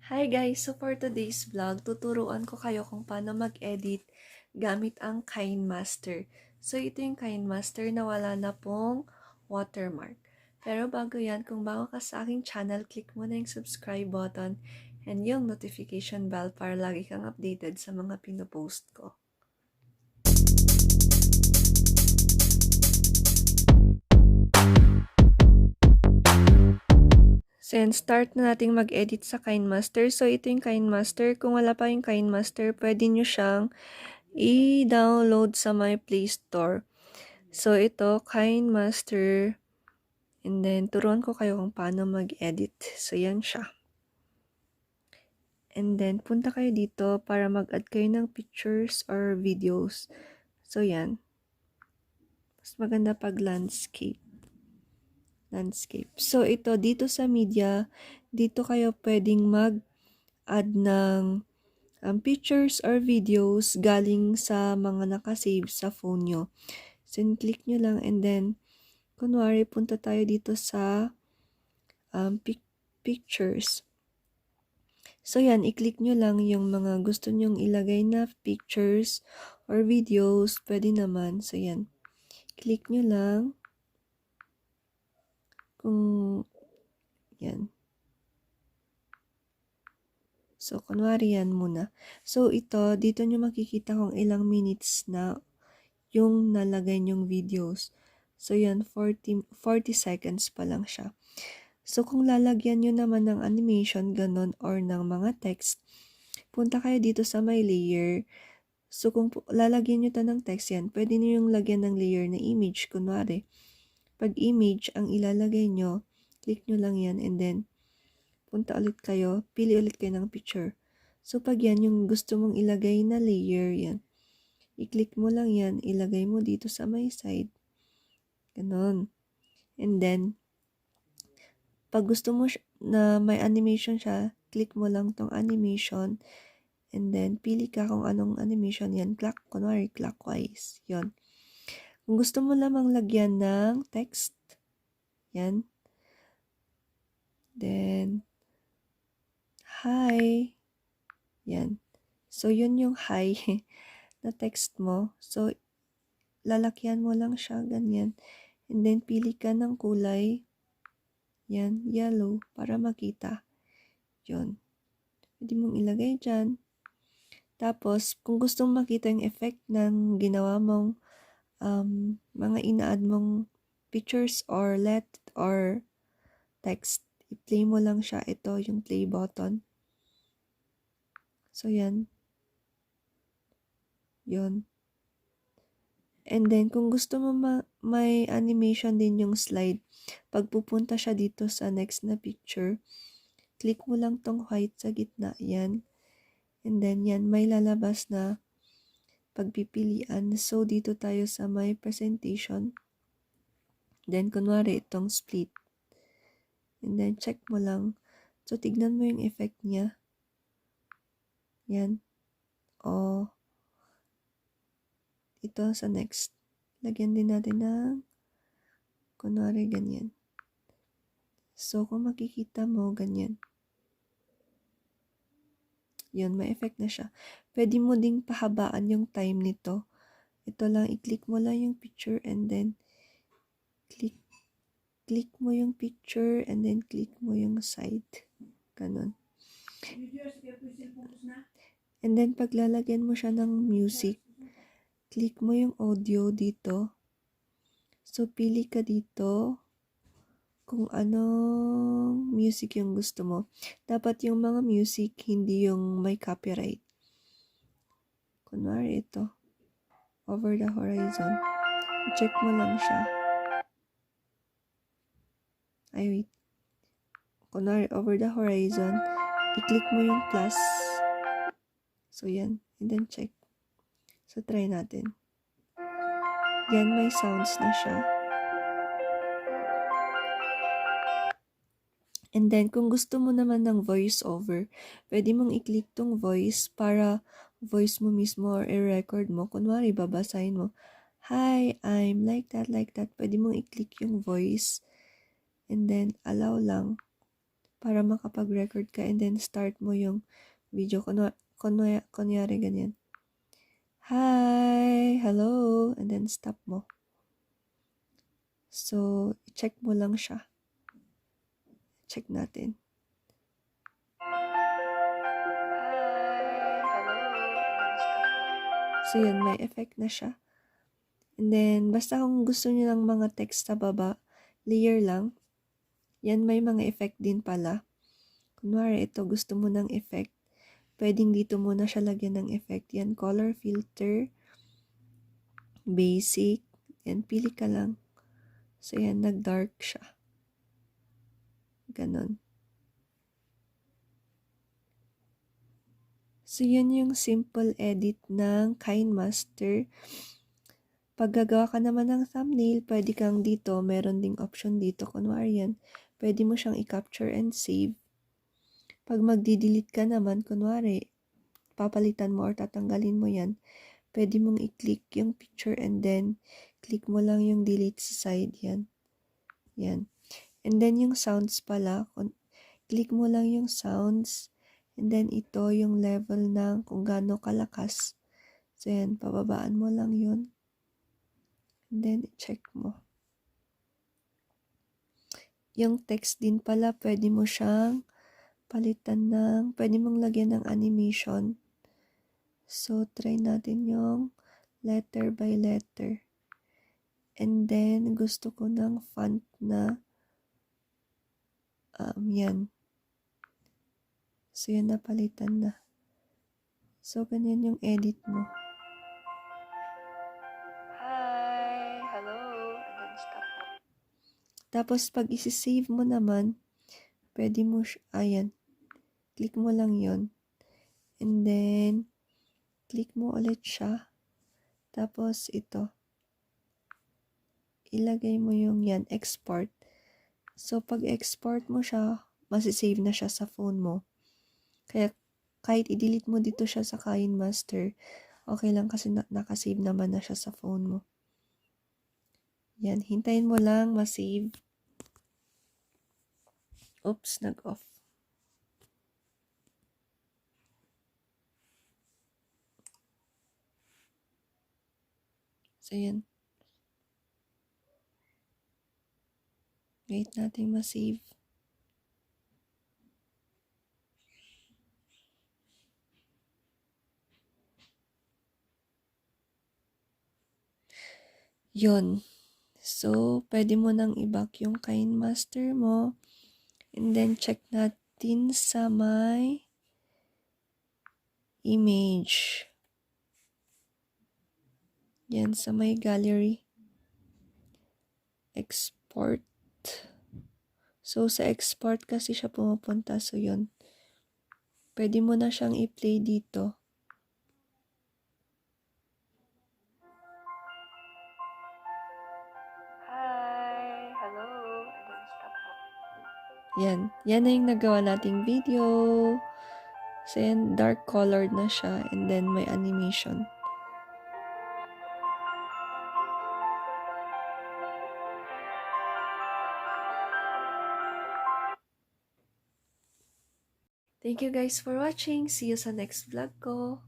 Hi guys! So for today's vlog, tuturuan ko kayo kung paano mag-edit gamit ang Kinemaster. So ito yung Kinemaster na wala na pong watermark. Pero bago yan, kung bago ka sa aking channel, click mo na yung subscribe button and yung notification bell para lagi kang updated sa mga pinopost ko. So yan, start na nating mag-edit sa Kinemaster. So ito yung Kinemaster. Kung wala pa yung Kinemaster, pwede nyo siyang i-download sa my Play Store. So ito, Kinemaster. And then, turuan ko kayo kung paano mag-edit. So yan siya. And then, punta kayo dito para mag-add kayo ng pictures or videos. So yan. Mas maganda pag landscape. So ito, dito sa media, dito kayo pwedeng mag-add ng pictures or videos galing sa mga nakasave sa phone nyo. So, click nyo lang and then, kunwari, punta tayo dito sa pictures. So, yan, i-click nyo lang yung mga gusto nyong ilagay na pictures or videos. Pwede naman. So, yan. Click nyo lang. Kung, yan. So, kunwari yan muna. So, ito, dito nyo makikita kung ilang minutes na yung nalagay nyong videos. So, yan, 40 seconds pa lang siya. So, kung lalagyan nyo naman ng animation, ganon, or ng mga text, punta kayo dito sa my layer. So, kung lalagyan nyo to ng text yan, pwede nyo yung lagyan ng layer na image. Kunwari, pag image ang ilalagay nyo, click nyo lang yan and then, punta ulit kayo, pili ulit kayo ng picture. So, pag yan, yung gusto mong ilagay na layer, yan. I-click mo lang yan, ilagay mo dito sa my side. Ganon. And then, pag gusto mo na may animation siya, click mo lang tong animation. And then, pili ka kung anong animation yan. Kunwari, clockwise. Yon. Kung gusto mo lamang lagyan ng text, yan. Then, hi. Yan. So, yun yung hi na text mo. So, lalakyan mo lang siya, ganyan. And then, pili ka ng kulay. Yan, yellow, para makita. Yun. Pwede mong ilagay dyan. Tapos, kung gusto mong makita yung effect ng ginawa mong mga ina-add mong pictures or text, i-play mo lang siya. Ito, yung play button. So, yan. Yun. And then, kung gusto mo may animation din yung slide, pag pupunta siya dito sa next na picture, click mo lang tong white sa gitna. Yan. And then, yan, may lalabas na pagpipilian. So, dito tayo sa my presentation. Then, kunwari, itong split. And then, check mo lang. So, tignan mo yung effect niya. Yan. O, ito sa next. Lagyan din natin ng, kunwari, ganyan. So, kung makikita mo, ganyan. Yun, may effect na siya. Pwede mo ding pahabaan yung time nito. Ito lang, i-click mo lang yung picture and then click mo yung picture and then click mo yung side. Ganon. And then, paglalagyan mo siya ng music, click mo yung audio dito. So, pili ka dito kung anong music yung gusto mo. Dapat yung mga music, hindi yung may copyright. Kunwari ito. Over the Horizon. I-check mo lang siya. Ay, wait. Kunwari, Over the Horizon. I-click mo yung plus. So, yan. And then, check. So, try natin. Yan, may sounds na siya. And then, kung gusto mo naman ng voice over, pwede mong i-click tong voice para voice mo mismo or i-record mo. Kunwari, babasahin mo, hi, I'm like that. Pwede mong i-click yung voice. And then, allow lang para makapag-record ka and then start mo yung video. Kunyari ganyan. Hi! Hello! And then stop mo. So, check mo lang siya. Check natin. So, yun, may effect na siya. And then, basta kung gusto niyo ng mga text sa baba, layer lang. Yan, may mga effect din pala. Kunwari, ito, gusto mo ng effect. Pwedeng dito muna siya lagyan ng effect. Yan, color filter, basic. Yan, pili ka lang. So, yan, nag-dark siya. Ganon. So, yun yung simple edit ng Kinemaster. Pag gagawa ka naman ng thumbnail, pwede kang dito, meron ding option dito. Kunwari yan, pwede mo siyang i-capture and save. Pag magdi-delete ka naman, kunwari, papalitan mo or tatanggalin mo yan, pwede mong i-click yung picture and then click mo lang yung delete sa side yan. Yan. And then yung sounds pala, click mo lang yung sounds and then ito yung level ng kung gaano kalakas. So yan, pababaan mo lang yun. And then check mo. Yung text din pala, pwede mo siyang palitan ng, pwede mong lagyan ng animation. So, try natin yung letter by letter. And then, gusto ko ng font na yan. So, yan napalitan na. So, ganyan yung edit mo. Hi! Hello! And then, stop mo. Tapos, pag isi-save mo naman, pwede mo ayan. Click mo lang yon. And then, click mo ulit siya. Tapos, ito. Ilagay mo yung yan, export. So, pag export mo siya, masisave na siya sa phone mo. Kaya, kahit i-delete mo dito siya sa Kinemaster, okay lang kasi nakasave naman na siya sa phone mo. Yan, hintayin mo lang masave. Oops, nag-off. So, yan. Wait natin ma-save. Yun. So, pwede mo nang i-back yung Kinemaster mo. And then, check natin sa my image. Yan, sa my gallery. Export. So, sa export kasi siya pumupunta. So, yun. Pwede mo na siyang i-play dito. Hi! Hello! And then stop mo. Yan. Yan na yung nagawa nating video. So, yan, dark colored na siya. And then, may animation. Thank you guys for watching. See you sa next vlog ko.